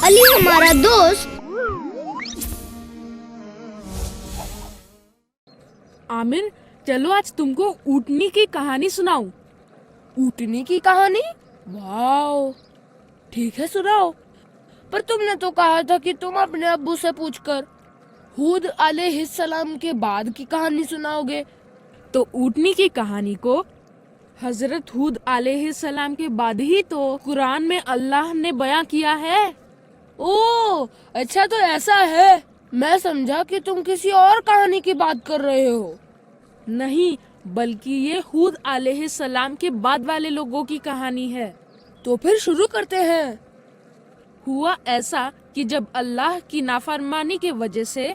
अली हमारा दोस्त। आमिर, चलो आज तुमको ऊँटनी की कहानी सुनाऊं। ऊँटनी की कहानी? वाह, ठीक है सुनाओ। पर तुमने तो कहा था कि तुम अपने अब्बू से पूछकर हूद अलैहिस्सलाम के बाद की कहानी सुनाओगे। तो ऊँटनी की कहानी को हजरत हूद अलैहिस्सलाम के बाद ही तो कुरान में अल्लाह ने बयां किया है। ओह, अच्छा तो ऐसा है। मैं समझा कि तुम किसी और कहानी की बात कर रहे हो। नहीं, बल्कि ये हूद अलैहिस्सलाम के बाद वाले लोगों की कहानी है। तो फिर शुरू करते हैं। हुआ ऐसा कि जब अल्लाह की नाफरमानी के वजह से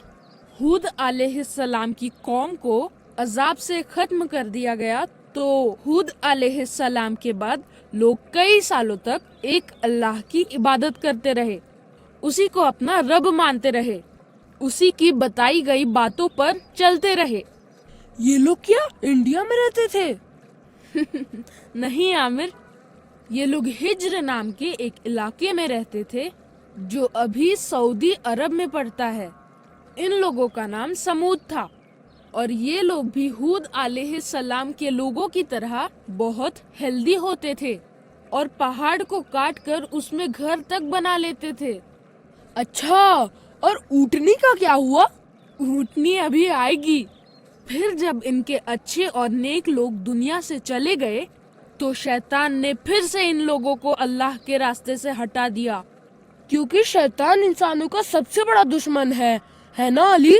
हूद अलैहिस्सलाम की कौम को अजाब से खत्म कर दिया गया, तो हूद अलैहिस्सलाम के बाद लोग कई सालों तक एक अल्लाह की इबादत करते रहे, उसी को अपना रब मानते रहे, उसी की बताई गई बातों पर चलते रहे। ये लोग क्या इंडिया में रहते थे? नहीं आमिर, ये लोग हिज्र नाम के एक इलाके में रहते थे जो अभी सऊदी अरब में पड़ता है। इन लोगों का नाम समूद था और ये लोग भी हूद अलैहिस्सलाम के लोगों की तरह बहुत हेल्दी होते थे और पहाड़ को काट कर उसमें घर तक बना लेते थे। अच्छा, और ऊँटनी का क्या हुआ? ऊँटनी अभी आएगी। फिर जब इनके अच्छे और नेक लोग दुनिया से चले गए तो शैतान ने फिर से इन लोगों को अल्लाह के रास्ते से हटा दिया। क्योंकि शैतान इंसानों का सबसे बड़ा दुश्मन है ना अली?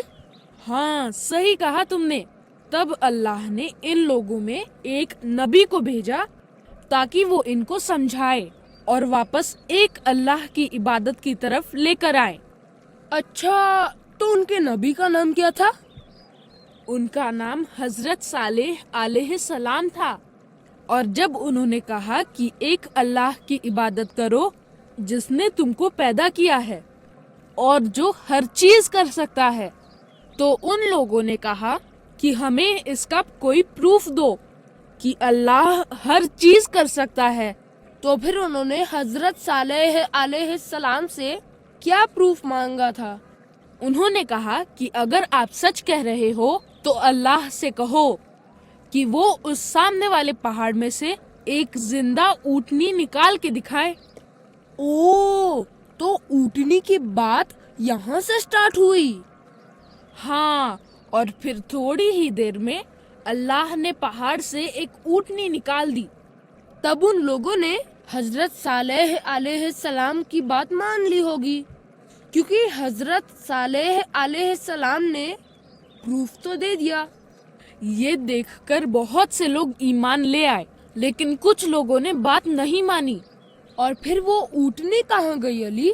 हाँ, सही कहा तुमने। तब अल्लाह ने इन लोगों में एक नबी को भेजा ताकि वो इनको समझाए और वापस एक अल्लाह की इबादत की तरफ लेकर आए। अच्छा, तो उनके नबी का नाम क्या था? उनका नाम हजरत सालेह अलैहिस्सलाम था। और जब उन्होंने कहा कि एक अल्लाह की इबादत करो जिसने तुमको पैदा किया है और जो हर चीज कर सकता है, तो उन लोगों ने कहा कि हमें इसका कोई प्रूफ दो कि अल्लाह हर चीज कर सकता है। तो फिर उन्होंने हजरत सालेह अलैहिस्सलाम से क्या प्रूफ मांगा था? उन्होंने कहा कि अगर आप सच कह रहे हो तो अल्लाह से कहो कि वो उस सामने वाले पहाड़ में से एक जिंदा ऊँटनी निकाल के दिखाए। ओह, तो ऊँटनी की बात यहाँ से स्टार्ट हुई? हाँ, और फिर थोड़ी ही देर में अल्लाह ने पहाड़ से एक ऊँटनी निकाल दी। तब उन लोगों ने हजरत सालेह अलैहिस्सलाम की बात मान ली होगी, क्योंकि हजरत सालेह अलैहिस्सलाम ने प्रूफ तो दे दिया। ये देखकर बहुत से लोग ईमान ले आए, लेकिन कुछ लोगों ने बात नहीं मानी। और फिर वो ऊँटनी कहाँ गई अली?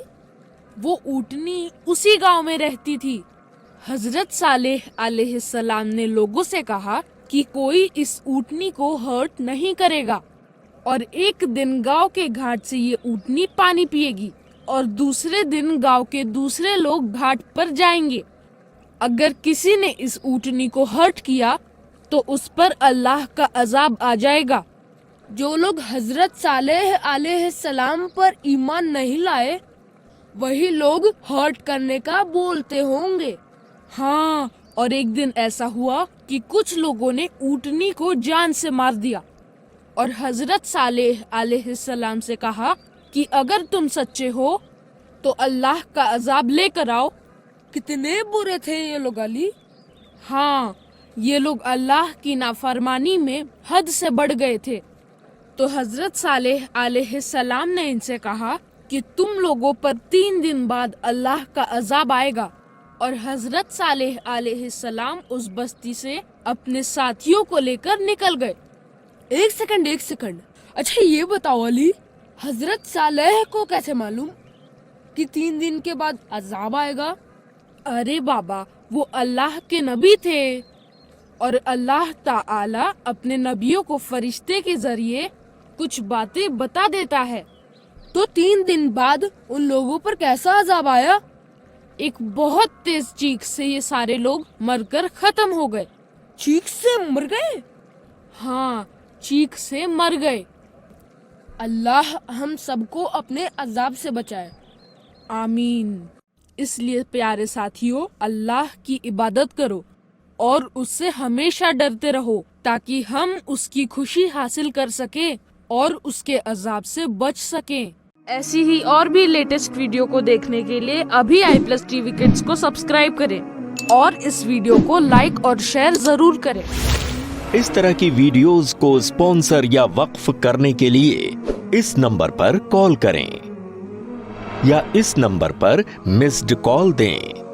वो ऊँटनी उसी गांव में रहती थी। हजरत सालेह अलैहिस्सलाम ने लोगों से कहा कि कोई इस ऊँटनी को हर्ट नहीं करेगा और एक दिन गांव के घाट से ये ऊँटनी पानी पिएगी और दूसरे दिन गांव के दूसरे लोग घाट पर जाएंगे। अगर किसी ने इस ऊँटनी को हर्ट किया तो उस पर अल्लाह का अजाब आ जाएगा। जो लोग हजरत सालेह अलैहिस्सलाम पर ईमान नहीं लाए, वही लोग हर्ट करने का बोलते होंगे। हाँ, और एक दिन ऐसा हुआ कि कुछ लोगों ने ऊँटनी को जान से मार दिया और हजरत सालेह अलैहिस्सलाम से कहा कि अगर तुम सच्चे हो तो अल्लाह का अजाब लेकर आओ। कितने बुरे थे ये लोग अली? हाँ, ये लोग अल्लाह की नाफरमानी में हद से बढ़ गए थे। तो हजरत सालेह अलैहिस्सलाम ने इनसे कहा कि तुम लोगों पर 3 दिन बाद अल्लाह का अजाब आएगा। और हजरत सालेह अलैहिस्सलाम उस बस्ती से अपने साथियों को लेकर निकल गए। एक सेकंड। अच्छा ये बताओ अली, हजरत सालेह को कैसे मालूम कि 3 दिन के बाद अजाब आएगा? अरे बाबा, वो अल्लाह के नबी थे और अल्लाह ताआला अपने नबियों को फरिश्ते के जरिए कुछ बातें बता देता है। तो 3 दिन बाद उन लोगों पर कैसा अजाब आया? एक बहुत तेज चीख से ये सारे लोग मरकर खत्म हो गए। चीख से मर गए? हाँ, चीख से मर गए। अल्लाह हम सबको अपने अजाब से बचाए। आमीन। इसलिए प्यारे साथियों, अल्लाह की इबादत करो और उससे हमेशा डरते रहो ताकि हम उसकी खुशी हासिल कर सके और उसके अजाब से बच सकें। ऐसी ही और भी लेटेस्ट वीडियो को देखने के लिए अभी iPlus TV Kids को सब्सक्राइब करें और इस वीडियो को लाइक और शेयर जरूर करें। इस तरह की वीडियोस को स्पॉन्सर या वक्फ करने के लिए इस नंबर पर कॉल करें या इस नंबर पर मिस्ड कॉल दें।